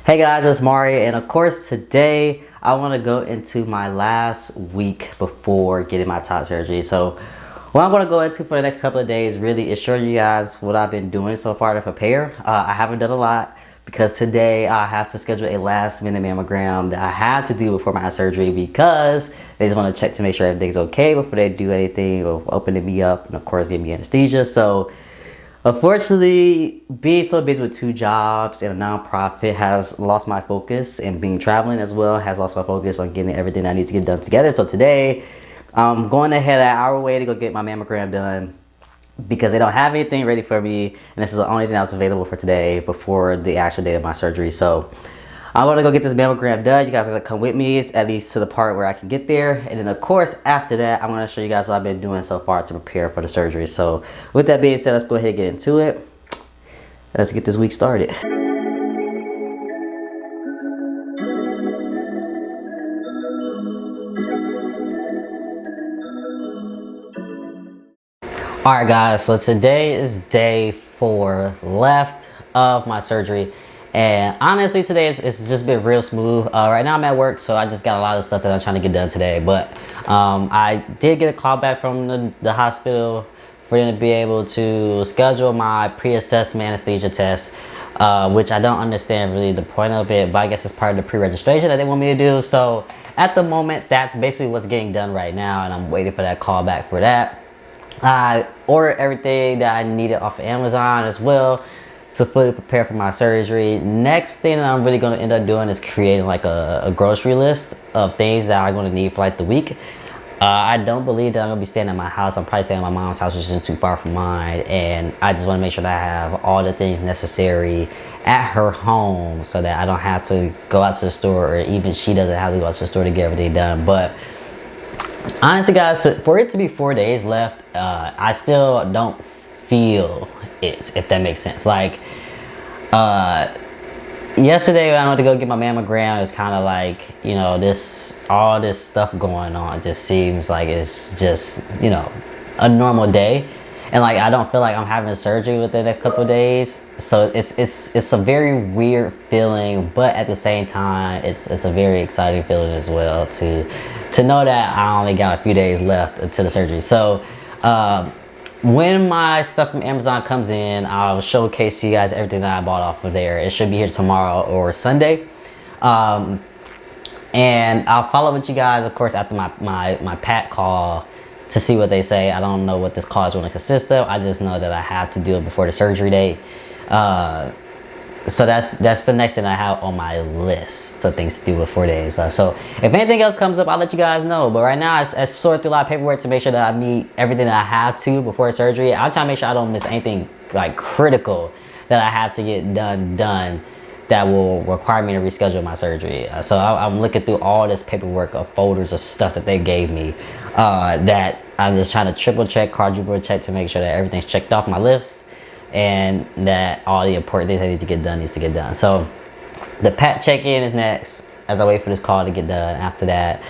Hey guys, it's Mari, and of course today I want to go into my last week before getting my top surgery. So what I'm going to go into for the next couple of days really is showing you guys what I've been doing so far to prepare. I haven't done a lot because today I have to schedule a last minute mammogram that I had to do before my surgery because they just want to check to make sure everything's okay before they do anything or opening me up and of course give me anesthesia. So unfortunately, being so busy with two jobs and a nonprofit has lost my focus, and being traveling as well has lost my focus on getting everything I need to get done together. So today, I'm going ahead an hour away to go get my mammogram done because they don't have anything ready for me, and this is the only thing that's available for today before the actual date of my surgery. So I want to go get this mammogram done. You guys are going to come with me, at least to the part where I can get there. And then, of course, after that, I'm going to show you guys what I've been doing so far to prepare for the surgery. So with that being said, let's go ahead and get into it. Let's get this week started. Alright guys, so today is day 4 left of my surgery. And honestly, today it's just been real smooth. Right now I'm at work, so I just got a lot of stuff that I'm trying to get done today. But I did get a call back from the hospital for them to be able to schedule my pre-assessment anesthesia test, which I don't understand really the point of it, but I guess it's part of the pre-registration that they want me to do. So at the moment, that's basically what's getting done right now, and I'm waiting for that call back for that. I ordered everything that I needed off of Amazon as well to fully prepare for my surgery. Next thing that I'm really going to end up doing is creating like a grocery list of things that I'm going to need for like the week. I don't believe that I'm going to be staying at my house. I'm probably staying at my mom's house, which isn't too far from mine. And I just want to make sure that I have all the things necessary at her home so that I don't have to go out to the store, or even she doesn't have to go out to the store to get everything done. But honestly guys, for it to be 4 days left, I still don't feel it, if that makes sense. Like yesterday when I went to go get my mammogram, it's kind of like, you know, all this stuff going on just seems like it's just, you know, a normal day, and like I don't feel like I'm having surgery within the next couple of days. So it's a very weird feeling, but at the same time it's a very exciting feeling as well to know that I only got a few days left until the surgery. So when my stuff from Amazon comes in, I'll showcase to you guys everything that I bought off of there. It should be here tomorrow or Sunday. And I'll follow with you guys, of course, after my PAC call to see what they say. I don't know what this call is going to consist of. I just know that I have to do it before the surgery date. So that's the next thing I have on my list of things to do with 4 days left. So if anything else comes up, I'll let you guys know. But right now, I sort through a lot of paperwork to make sure that I meet everything that I have to before surgery. I'm trying to make sure I don't miss anything like critical that I have to get done that will require me to reschedule my surgery. So I'm looking through all this paperwork of folders of stuff that they gave me, that I'm just trying to triple check, quadruple check to make sure that everything's checked off my list, and that all the important things I need to get done needs to get done. So the PAT check-in is next as I wait for this call to get done. After that,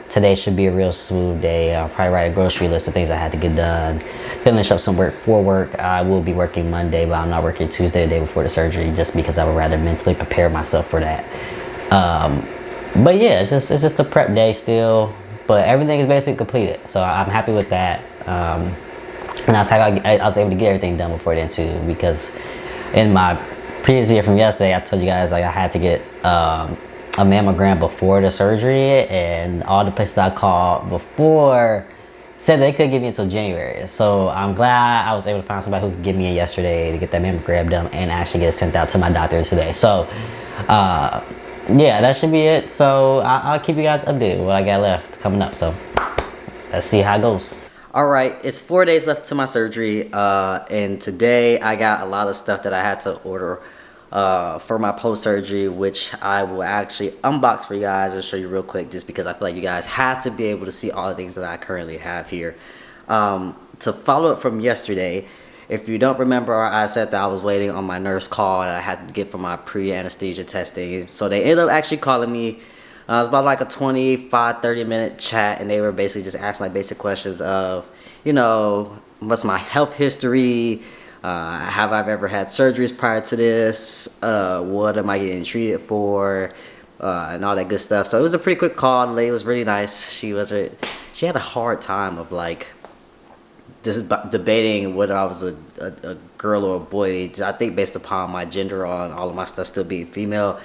today should be a real smooth day. I'll probably write a grocery list of things I had to get done, finish up some work for work. I will be working Monday, but I'm not working Tuesday, the day before the surgery, just because I would rather mentally prepare myself for that. But yeah, it's just a prep day still, but everything is basically completed, so I'm happy with that. And I was able to get everything done before then too, because in my previous video from yesterday, I told you guys like I had to get a mammogram before the surgery, and all the places I called before said they couldn't give me until January. So I'm glad I was able to find somebody who could give me in yesterday to get that mammogram done and actually get it sent out to my doctor today. So yeah, that should be it. So I'll keep you guys updated with what I got left coming up. So let's see how it goes. Alright, it's 4 days left to my surgery, and today I got a lot of stuff that I had to order for my post-surgery, which I will actually unbox for you guys and show you real quick, just because I feel like you guys have to be able to see all the things that I currently have here. To follow up from yesterday, if you don't remember, I said that I was waiting on my nurse call that I had to get for my pre-anesthesia testing. So they ended up actually calling me. It was about like a 25-30 minute chat, and they were basically just asking like basic questions of, you know, what's my health history, Have I ever had surgeries prior to this? What am I getting treated for? And all that good stuff. So it was a pretty quick call. The lady was really nice. She had a hard time of like debating whether I was a girl or a boy. I think based upon my gender on all of my stuff still being female.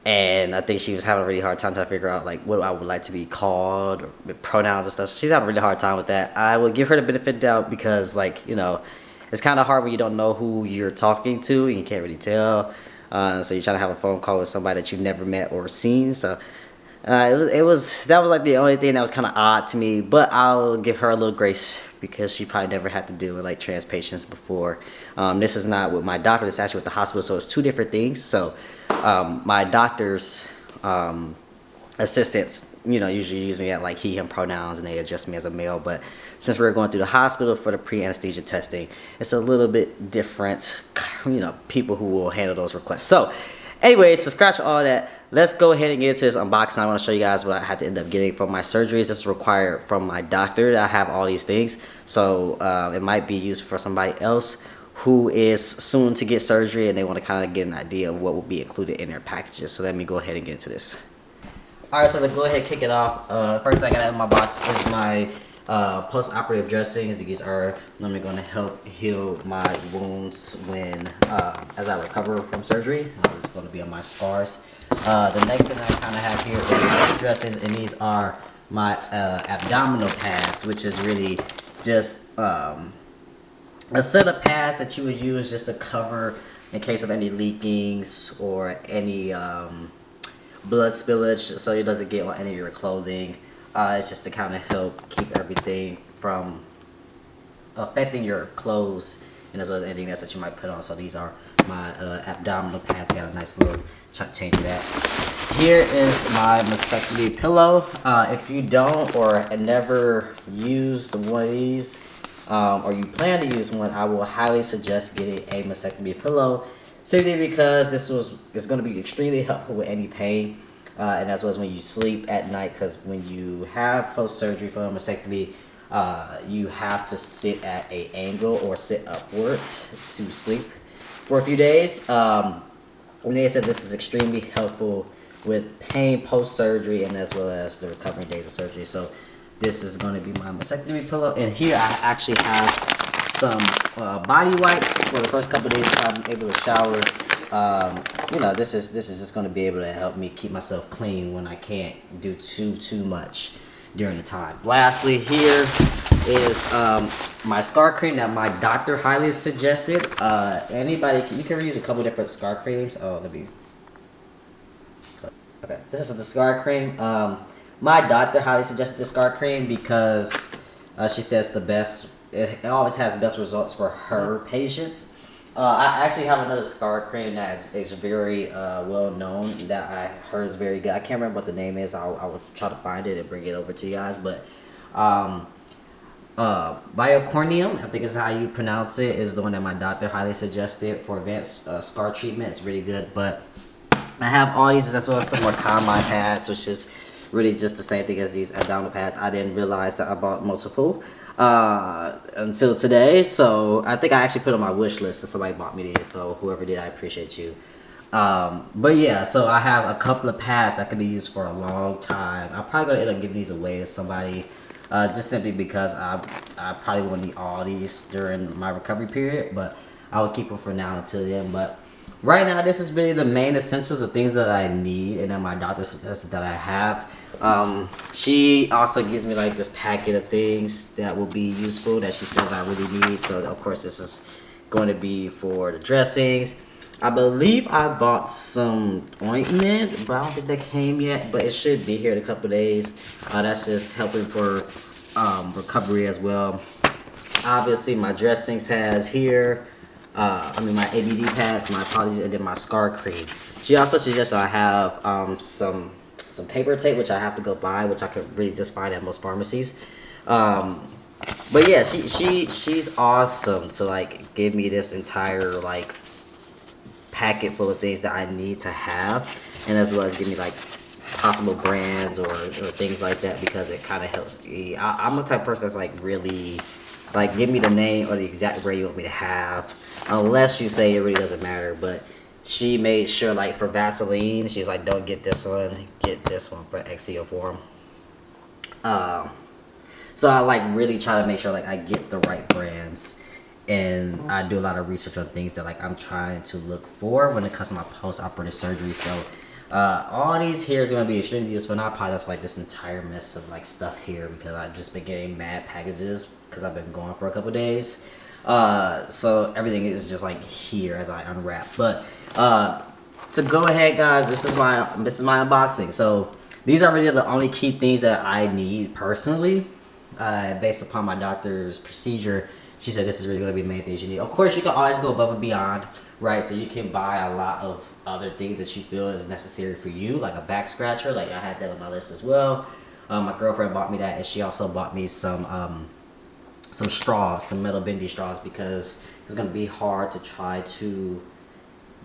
And I think she was having a really hard time trying to figure out like what I would like to be called, or pronouns and stuff. So she's having a really hard time with that. I will give her the benefit of the doubt because like, you know, it's kind of hard when you don't know who you're talking to and you can't really tell. So you're trying to have a phone call with somebody that you've never met or seen. So that was like the only thing that was kind of odd to me. But I'll give her a little grace because she probably never had to deal with like trans patients before. This is not with my doctor. It's actually with the hospital. So it's two different things. So my doctor's assistants, you know, usually use me at like he, him pronouns and they address me as a male. But since we were going through the hospital for the pre-anesthesia testing, it's a little bit different, you know, people who will handle those requests. So anyways, to scratch all that, let's go ahead and get into this unboxing. I want to show you guys what I had to end up getting from my surgeries. This is required from my doctor. I have all these things. So it might be used for somebody else who is soon to get surgery and they want to kind of get an idea of what will be included in their packages. So let me go ahead and get into this. Alright, so to go ahead and kick it off, first thing I got out of my box is my post-operative dressings. These are normally going to help heal my wounds when as I recover from surgery. This is going to be on my scars. The next thing I kind of have here is my dressings, and these are my abdominal pads, which is really just a set of pads that you would use just to cover in case of any leakings or any blood spillage, so it doesn't get on any of your clothing. It's just to kind of help keep everything from affecting your clothes and as well as anything else that you might put on. So these are my abdominal pads. Got a nice little change of that. Here is my mastectomy pillow. If you don't or never used one of these, or you plan to use one, I will highly suggest getting a mastectomy pillow, simply because it's going to be extremely helpful with any pain, and as well as when you sleep at night, because when you have post-surgery for a mastectomy, you have to sit at an angle or sit upward to sleep for a few days. And they said this is extremely helpful with pain post-surgery and as well as the recovery days of surgery. So this is going to be my mastectomy pillow, and here I actually have some body wipes for the first couple of days until I'm able to shower. You know, this is just going to be able to help me keep myself clean when I can't do too much during the time. Lastly, here is my scar cream that my doctor highly suggested. Anybody, you can use a couple different scar creams. Oh, let me. Okay, this is the scar cream. My doctor highly suggested the scar cream because she says the best. It always has the best results for her patients. I actually have another scar cream that is very well known that I heard is very good. I can't remember what the name is. I will try to find it and bring it over to you guys. But Biocornium, I think is how you pronounce it, is the one that my doctor highly suggested for advanced scar treatment. It's really good. But I have all these as well as some more combine pads, which is really just the same thing as these abdominal pads. I didn't realize that I bought multiple until today, so I think I actually put on my wish list and somebody bought me these, so whoever did, I appreciate you. But yeah, so I have a couple of pads that can be used for a long time. I'm probably gonna end up giving these away to somebody, just simply because I probably won't need all these during my recovery period, but I will keep them for now until then. But right now, this is really the main essentials of things that I need and that my doctor suggested that I have. She also gives me like this packet of things that will be useful that she says I really need. So of course this is going to be for the dressings. I believe I bought some ointment, but I don't think that came yet, but it should be here in a couple of days. That's just helping for recovery as well. Obviously my dressings pads here. My ABD pads, my apologies, and then my scar cream. She also suggested I have some paper tape, which I have to go buy, which I could really just find at most pharmacies. But yeah, she's awesome to like give me this entire like packet full of things that I need to have, and as well as give me like possible brands or things like that, because it kind of helps me. I'm the type of person that's like really Like, give me the name or the exact brand you want me to have, unless you say it really doesn't matter. But she made sure, like, for Vaseline, she's like, don't get this one, get this one for XCO form. So I like really try to make sure like I get the right brands, and I do a lot of research on things that like I'm trying to look for when it comes to my post-operative surgery. So all these here is going to be extremely useful, and I apologize for like this entire mess of like stuff here because I've just been getting mad packages because I've been gone for a couple days. So everything is just like here as I unwrap. But to go ahead, guys, this is my unboxing. So these are really the only key things that I need personally. Based upon my doctor's procedure, she said this is really going to be the main things you need. Of course, you can always go above and beyond, right? So you can buy a lot of other things that you feel is necessary for you, like a back scratcher. Like I had that on my list as well. My girlfriend bought me that, and she also bought me some straws, some metal bendy straws, because it's going to be hard to try to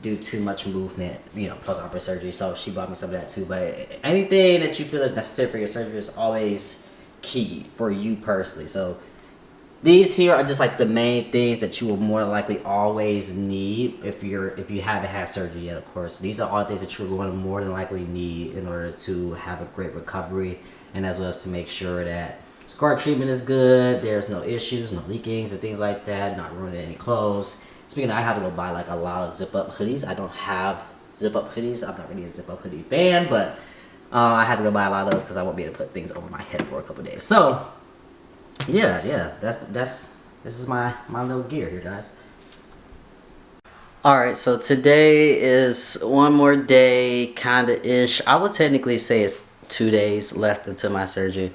do too much movement, you know, post-operative surgery. So she bought me some of that too. But anything that you feel is necessary for your surgery is always key for you personally. So these here are just like the main things that you will more than likely always need if you haven't had surgery yet. Of course, these are all the things that you're going to more than likely need in order to have a great recovery, and as well as to make sure that scar treatment is good, there's no issues, no leakings and things like that, not ruining any clothes. Speaking of, I have to go buy like a lot of zip up hoodies. I don't have zip up hoodies. I'm not really a zip up hoodie fan, but I had to go buy a lot of those because I won't be able to put things over my head for a couple days. So yeah, this is my little gear here, guys. Alright, so today is one more day, kinda ish. I would technically say it's 2 days left until my surgery.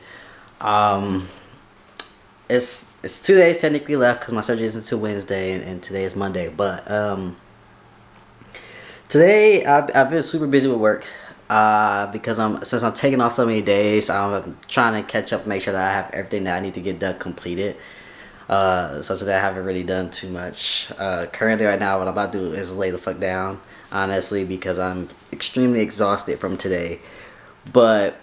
It's 2 days technically left because my surgery is until Wednesday, and today is Monday. But today I've been super busy with work. Because since I'm taking off so many days, I'm trying to catch up, make sure that I have everything that I need to get done completed. So today I haven't really done too much. Currently right now what I'm about to do is lay the fuck down, honestly, because I'm extremely exhausted from today. But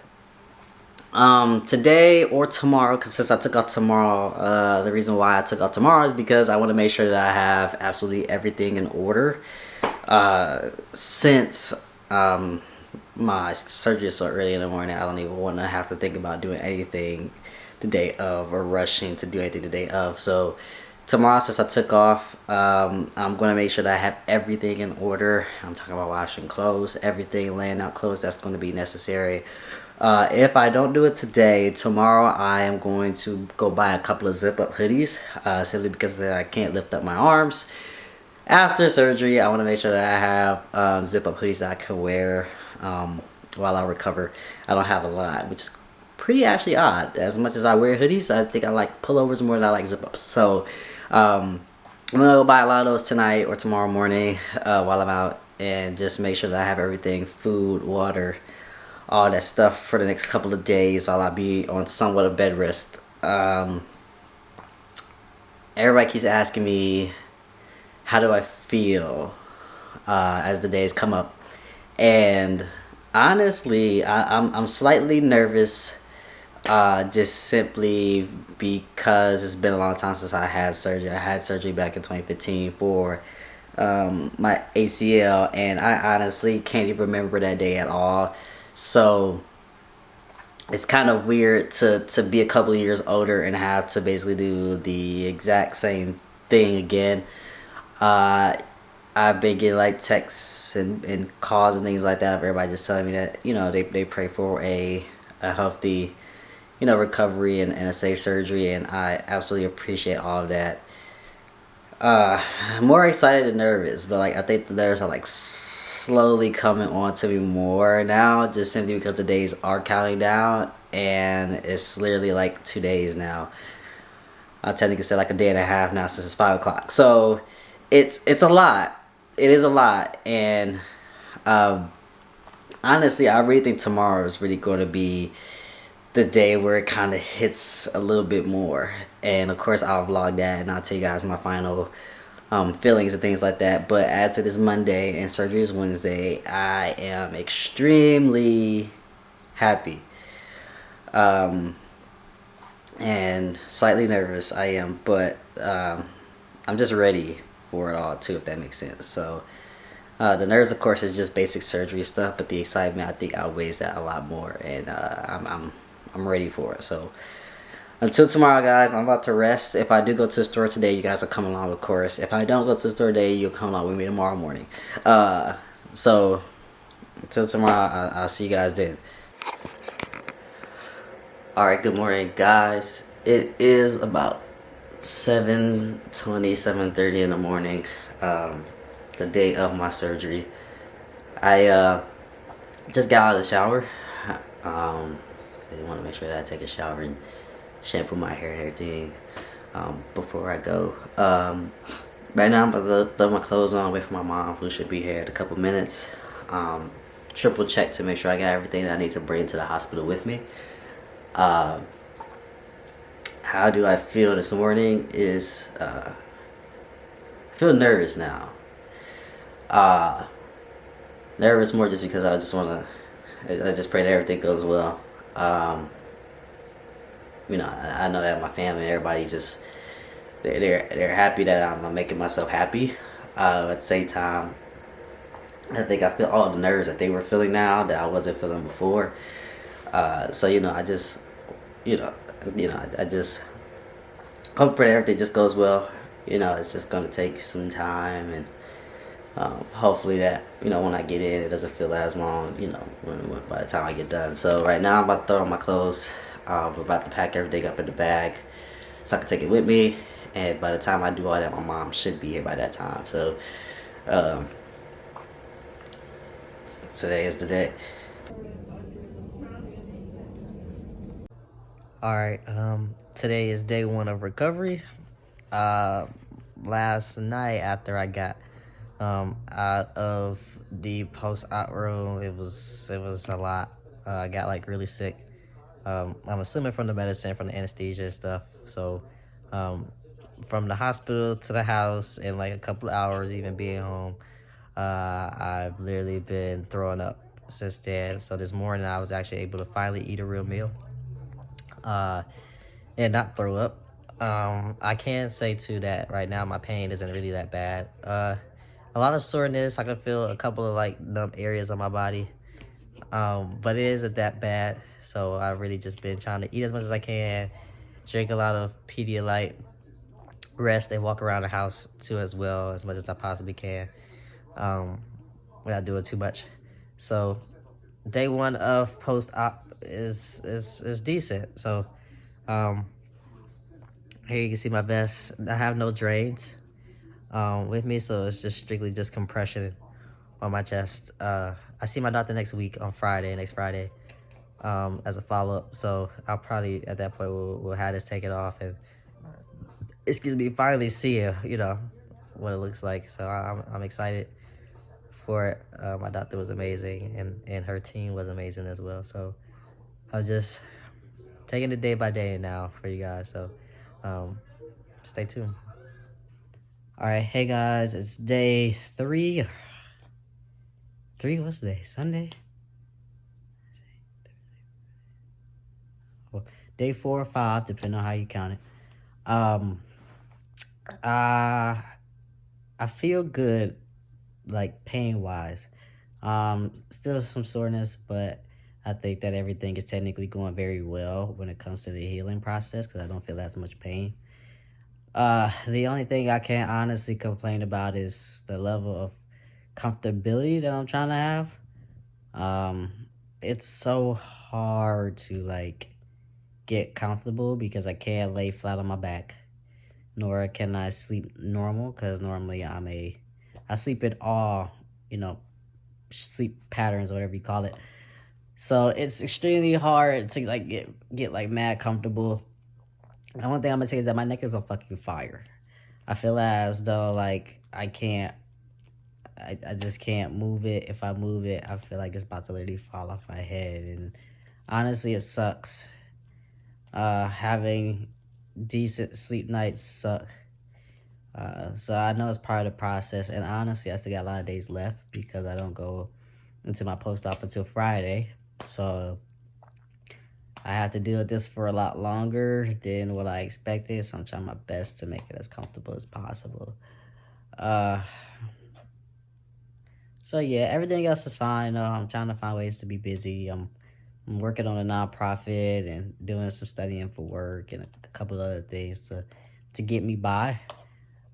today or tomorrow, because since I took off tomorrow, the reason why I took off tomorrow is because I want to make sure that I have absolutely everything in order. Since my surgery is so early in the morning, I don't even want to have to think about doing anything the day of or rushing to do anything the day of. So tomorrow, since I took off, I'm going to make sure that I have everything in order. I'm talking about washing clothes, everything, laying out clothes that's going to be necessary. If I don't do it today, tomorrow I am going to go buy a couple of zip up hoodies, simply because I can't lift up my arms. After surgery, I want to make sure that I have zip up hoodies that I can wear while I recover. I don't have a lot, which is pretty actually odd. As much as I wear hoodies, I think I like pullovers more than I like zip ups. So I'm gonna go buy a lot of those tonight or tomorrow morning while I'm out, and just make sure that I have everything, food, water, all that stuff for the next couple of days while I be on somewhat of bed rest. Everybody keeps asking me, how do I feel as the days come up? And honestly, I'm slightly nervous, just simply because it's been a long time since I had surgery. I had surgery back in 2015 for my ACL, and I honestly can't even remember that day at all. So it's kind of weird to be a couple of years older and have to basically do the exact same thing again. I've been getting like texts and calls and things like that of everybody just telling me that, you know, they pray for a healthy, you know, recovery and a safe surgery, and I absolutely appreciate all of that. I'm more excited than nervous, but like I think the nerves are like slowly coming on to me more now, just simply because the days are counting down, and it's literally like 2 days now. I technically said like a day and a half now since it's 5 o'clock. So it's a lot. It is a lot, and honestly, I really think tomorrow is really going to be the day where it kind of hits a little bit more. And of course, I'll vlog that and I'll tell you guys my final feelings and things like that. But as it is Monday and surgery is Wednesday, I am extremely happy. And and slightly nervous. I am, but I'm just ready for it all too, if that makes sense. So the nerves, of course, is just basic surgery stuff, but the excitement, I think, outweighs that a lot more, and I'm ready for it. So until tomorrow, guys, I'm about to rest. If I do go to the store today, you guys will come along, of course. If I don't go to the store today, you'll come along with me tomorrow morning. So until tomorrow, I'll see you guys then. All right, good morning, guys. It is about 7:20, 7:30 in the morning, the day of my surgery. I just got out of the shower. I want to make sure that I take a shower and shampoo my hair and everything before I go. Right now, I'm about to throw my clothes on, wait for my mom, who should be here in a couple minutes. Triple check to make sure I got everything that I need to bring to the hospital with me. How do I feel this morning is I feel nervous now. Nervous more just because I just pray that everything goes well. You know, I know that my family and everybody just they're happy that I'm making myself happy. At the same time, I think I feel all the nerves that they were feeling now that I wasn't feeling before. So I just I just hope that everything just goes well. It's just gonna take some time, and hopefully that when I get in, it doesn't feel as long. By the time I get done. So right now I'm about to throw on my clothes. We're about to pack everything up in the bag so I can take it with me. And by the time I do all that, my mom should be here by that time. So today is the day. Alright, today is day 1 of recovery. Last night after I got out of the post-op room, it was a lot. I got really sick. I'm assuming from the medicine, from the anesthesia and stuff. So from the hospital to the house in a couple of hours, even being home, I've literally been throwing up since then. So this morning I was actually able to finally eat a real meal and not throw up. I can say too that right now my pain isn't really that bad. A lot of soreness. I can feel a couple of numb areas on my body, but it isn't that bad. So I've really just been trying to eat as much as I can, drink a lot of Pedialyte, rest, and walk around the house too as well, as much as I possibly can, without doing too much. So day 1 of post-op is decent. So here you can see my vest. I have no drains with me, so it's just strictly just compression on my chest. I see my doctor next Friday, as a follow-up. So I'll probably at that point we'll have this taken off, and finally see what it looks like. So I'm excited for it. My doctor was amazing, and her team was amazing as well. So I'm just taking it day by day now for you guys. So stay tuned. All right, hey guys, it's day 3. What's the day? Sunday? Well, day 4 or 5, depending on how you count it. I feel good, pain wise. Still some soreness, but I think that everything is technically going very well when it comes to the healing process, because I don't feel as much pain. The only thing I can't honestly complain about is the level of comfortability that I'm trying to have. It's so hard to get comfortable because I can't lay flat on my back, nor can I sleep normal, because normally I sleep in all sleep patterns or whatever you call it. So it's extremely hard to get mad comfortable. And one thing I'm gonna say is that my neck is on fucking fire. I feel as though I just can't move it. If I move it, I feel like it's about to literally fall off my head, and honestly it sucks. Having decent sleep nights suck. So I know it's part of the process, and honestly I still got a lot of days left because I don't go into my post-op until Friday. So I have to deal with this for a lot longer than what I expected, so I'm trying my best to make it as comfortable as possible. So yeah, everything else is fine. I'm trying to find ways to be busy. I'm working on a nonprofit and doing some studying for work and a couple other things to get me by.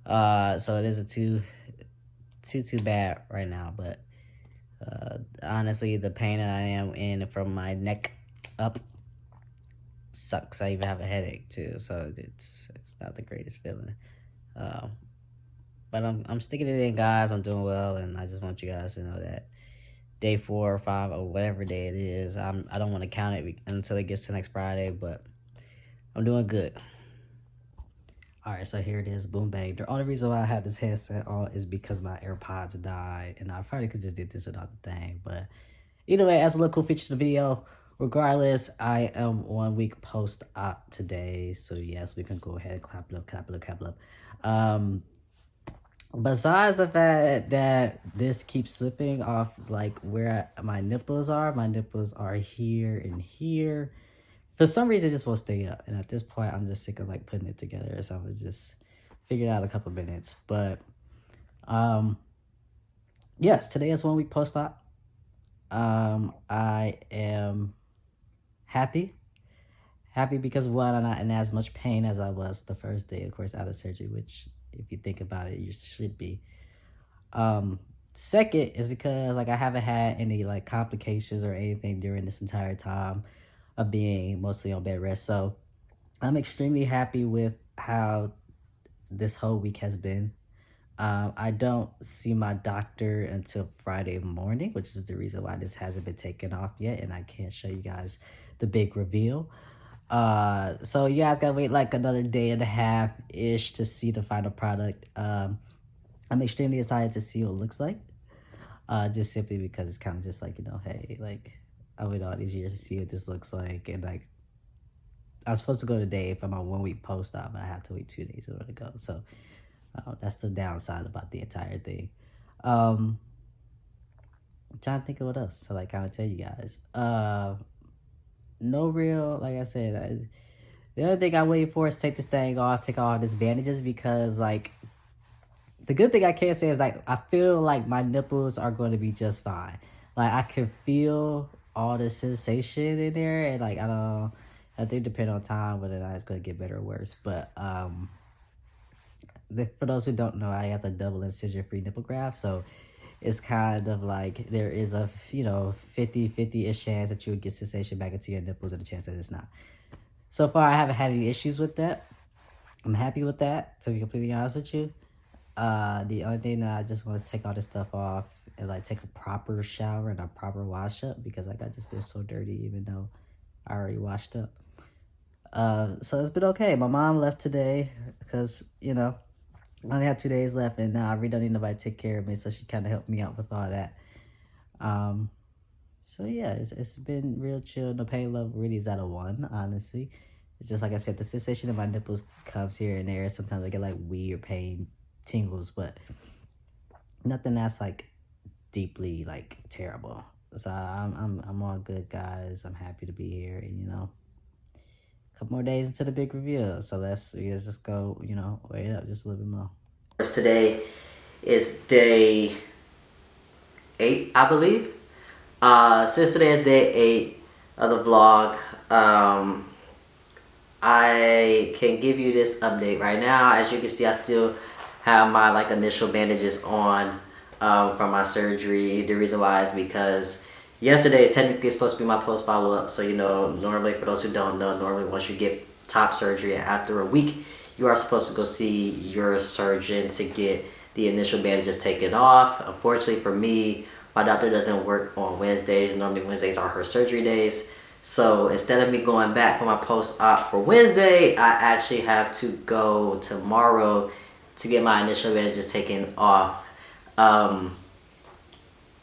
So it isn't too bad right now, but honestly, the pain that I am in from my neck up sucks. I even have a headache too, so it's not the greatest feeling. Um, but I'm sticking it in, guys. I'm doing well, and I just want you guys to know that day 4 or 5 or whatever day it is, I don't want to count it until it gets to next Friday, but I'm doing good. All right, so here it is, boom bang. The only reason why I had this headset on is because my AirPods died, and I probably could just did this without the thing, but either way, as a little cool feature to the video, regardless, I am 1 week post-op today, so yes, we can go ahead and clap it up, clap it up, clap it up. Besides the fact that this keeps slipping off, like where my nipples are here and here. For some reason, it just won't stay up. And at this point, I'm just sick of like putting it together. So I was just figure it out in a couple minutes. But yes, today is 1 week post-op. I am happy because one, I'm not in as much pain as I was the first day, of course, out of surgery, which if you think about it, you should be. Second is because like I haven't had any like complications or anything during this entire time of being mostly on bed rest. So I'm extremely happy with how this whole week has been. I don't see my doctor until Friday morning, which is the reason why this hasn't been taken off yet, and I can't show you guys the big reveal. So you guys gotta wait like another day and a half ish to see the final product. I'm extremely excited to see what it looks like. Just simply because it's kind of just like, you know, hey, like I waited all these years to see what this looks like, and like I was supposed to go today for my 1 week post-op, but I have to wait 2 days in order to go. So that's the downside about the entire thing. I'm trying to think of what else to like kind of tell you guys. No real, like I said, the other thing I wait for is to take this thing off, take all these bandages, because like the good thing I can say is like I feel like my nipples are going to be just fine. Like I can feel all the sensation in there, and like I think depending on time whether or not it's going to get better or worse. But for those who don't know, I have the double incision free nipple graft, so it's kind of like there is a 50-50-ish chance that you would get sensation back into your nipples, and a chance that it's not. So far, I haven't had any issues with that. I'm happy with that, to be completely honest with you. The only thing that I just want to take all this stuff off and like take a proper shower and a proper wash up, because like I just feel so dirty even though I already washed up. So it's been okay. My mom left today because, you know, I only have 2 days left, and now I really don't need nobody to take care of me, so she kind of helped me out with all that. So yeah, it's been real chill. The pain level really is at a 1, honestly. It's just like I said, the sensation of my nipples comes here and there. Sometimes I get like weird pain tingles, but nothing that's like deeply like terrible. So I'm all good, guys. I'm happy to be here, and you know, a couple more days into the big reveal. So let's just go, you know, wait up just a little bit more. Today is day 8, I believe. Since today is day 8 of the vlog, I can give you this update right now. As you can see, I still have my like initial bandages on from my surgery. The reason why is because yesterday is technically supposed to be my post follow-up. So, you know, normally, for those who don't know, normally once you get top surgery after a week, you are supposed to go see your surgeon to get the initial bandages taken off. Unfortunately for me, my doctor doesn't work on Wednesdays. Normally Wednesdays are her surgery days. So instead of me going back for my post-op for Wednesday, I actually have to go tomorrow to get my initial bandages taken off.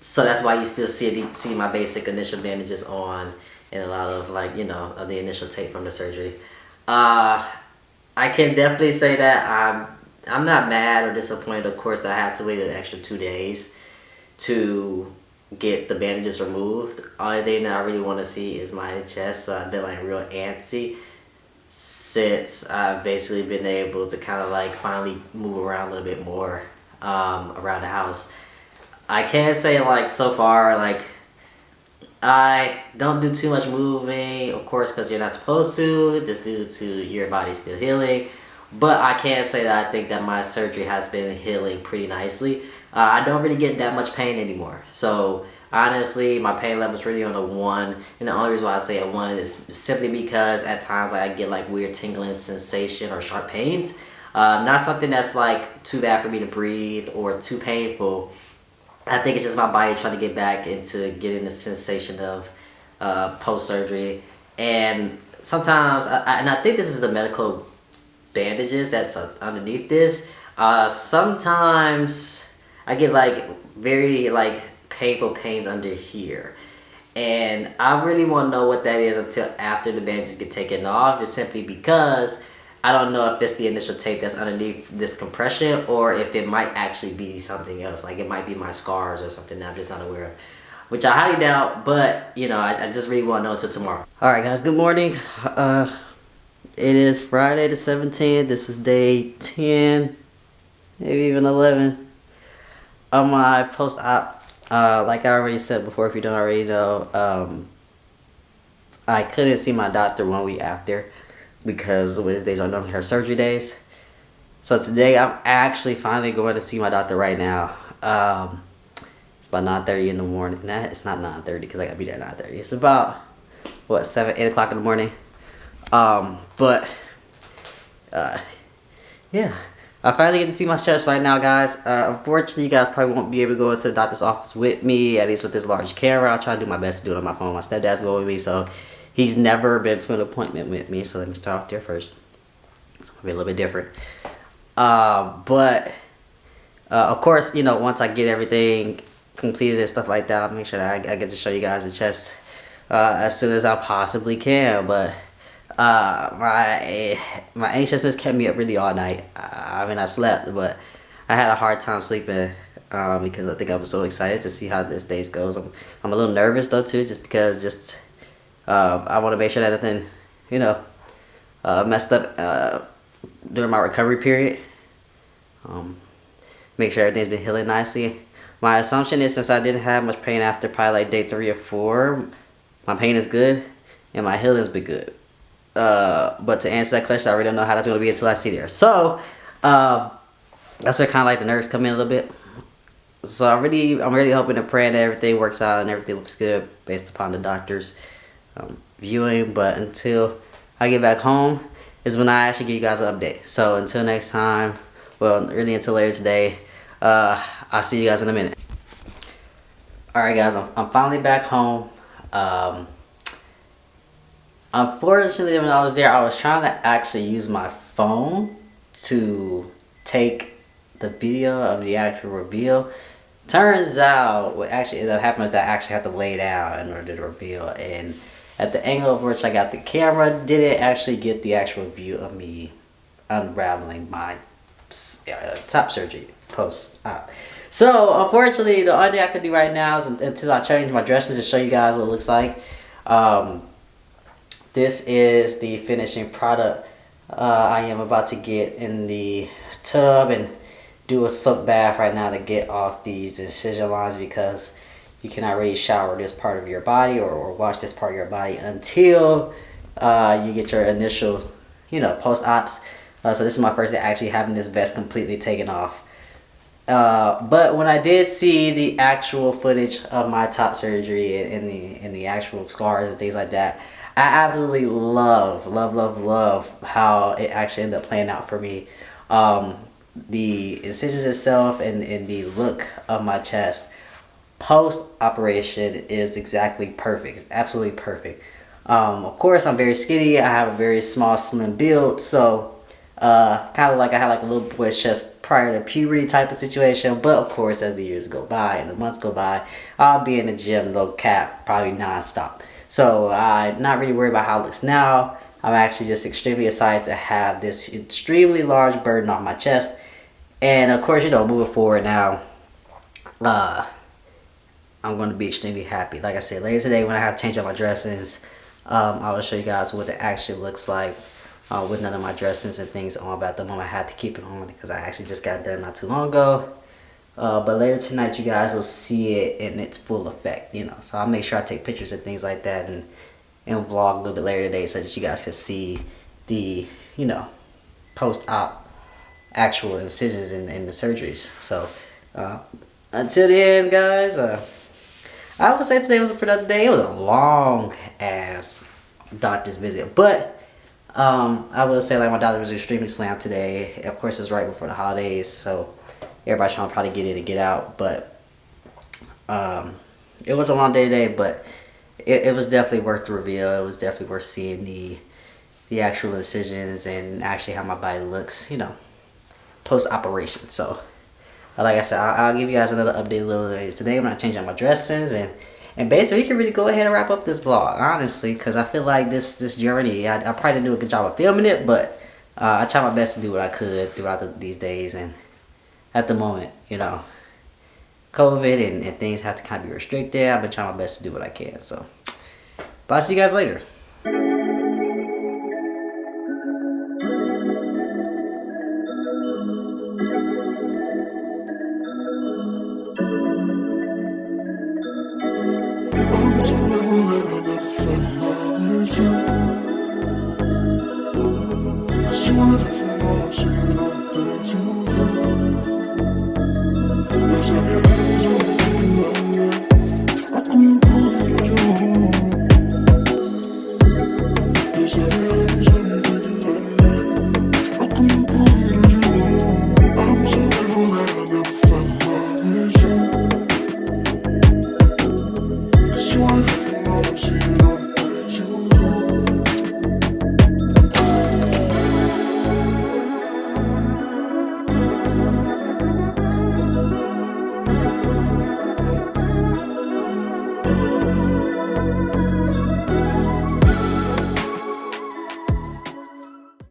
So that's why you still see my basic initial bandages on, and a lot of like, you know, of the initial tape from the surgery. I can definitely say that I'm not mad or disappointed, of course, that I have to wait an extra 2 days to get the bandages removed. Only thing that I really want to see is my chest, so I've been like real antsy since I've basically been able to kind of like finally move around a little bit more around the house. I can't say like so far like I don't do too much moving, of course, because you're not supposed to, just due to your body still healing. But I can say that I think that my surgery has been healing pretty nicely. I don't really get that much pain anymore. So honestly, my pain level is really on a 1. And the only reason why I say a 1 is simply because at times I get like weird tingling sensation or sharp pains. Not something that's like too bad for me to breathe or too painful. I think it's just my body trying to get back into getting the sensation of post-surgery. And sometimes, and I think this is the medical bandages that's underneath this. Sometimes I get like very like painful pains under here. And I really want to know what that is until after the bandages get taken off, just simply because I don't know if it's the initial tape that's underneath this compression or if it might actually be something else. Like it might be my scars or something that I'm just not aware of. Which I highly doubt, but you know, I just really want to know until tomorrow. Alright guys, good morning. It is Friday the 17th. This is day 10, maybe even 11 of my post-op. Like I already said before, if you don't already know, I couldn't see my doctor 1 week after, because Wednesdays are normally her surgery days. So today I'm actually finally going to see my doctor right now. It's about 9:30 in the morning. Nah, it's not 9:30 because I gotta be there at 9:30. It's about, what, 7, 8 o'clock in the morning. Yeah. I finally get to see my chest right now, guys. Unfortunately, you guys probably won't be able to go into the doctor's office with me, at least with this large camera. I'll try to do my best to do it on my phone. My stepdad's going with me, so he's never been to an appointment with me, so let me start off there first. It's gonna be a little bit different. Of course, you know, once I get everything completed and stuff like that, I'll make sure that I get to show you guys the chest as soon as I possibly can. But my anxiousness kept me up really all night. I mean, I slept, but I had a hard time sleeping because I think I was so excited to see how this day goes. I'm a little nervous though too, just because I want to make sure that nothing, you know, messed up during my recovery period. Make sure everything's been healing nicely. My assumption is, since I didn't have much pain after probably like day 3 or 4, my pain is good and my healing's been good. But to answer that question, I really don't know how that's going to be until I see there. So that's where kind of like the nerves come in a little bit. So I'm really hoping and praying that everything works out and everything looks good based upon the doctor's viewing. But until I get back home is when I actually give you guys an update. So until next time, well, really until later today, I'll see you guys in a minute. Alright guys, I'm finally back home. Unfortunately, when I was there, I was trying to actually use my phone to take the video of the actual reveal. Turns out what actually ended up happening is that I actually had to lay down in order to reveal, and at the angle of which I got the camera didn't actually get the actual view of me unraveling my top surgery post-op. So unfortunately, the only thing I can do right now is until I change my dresses to show you guys what it looks like. This is the finishing product. I am about to get in the tub and do a soak bath right now to get off these incision lines, because you cannot really shower this part of your body or wash this part of your body until you get your initial, you know, post-ops. So this is my first day actually having this vest completely taken off. But when I did see the actual footage of my top surgery and the actual scars and things like that, I absolutely love how it actually ended up playing out for me. The incisions itself and the look of my chest post-operation is exactly perfect. It's absolutely perfect. Of course, I'm very skinny. I have a very small, slim build, so kind of like I had like a little boy's chest prior to puberty type of situation. But of course, as the years go by and the months go by, I'll be in the gym, low cap, probably non-stop. So I'm not really worried about how it looks now. I'm actually just extremely excited to have this extremely large burden on my chest. And of course, you know, moving forward now, I'm I'm going to be extremely happy. Like I said, later today when I have to change up my dressings, I will show you guys what it actually looks like with none of my dressings and things on. But at the moment I had to keep it on because I actually just got done not too long ago. But later tonight you guys will see it in its full effect, you know. So I'll make sure I take pictures and things like that and vlog a little bit later today so that you guys can see the, you know, post-op actual incisions and the surgeries. So until then, guys, I would say today was a productive day. It was a long ass doctor's visit, but I will say like my doctor was extremely slammed today. Of course, it's right before the holidays, so everybody's trying to probably get in and get out. But it was a long day today, but it was definitely worth the reveal. It was definitely worth seeing the actual incisions and actually how my body looks, you know, post operation. So like I said, I'll give you guys another update a little later today when I change out my dressings, and basically we can really go ahead and wrap up this vlog, honestly, because I feel like this journey, I probably didn't do a good job of filming it, but I tried my best to do what I could throughout these days. And at the moment, you know, COVID and things have to kind of be restricted. I've been trying my best to do what I can. So, but I'll see you guys later.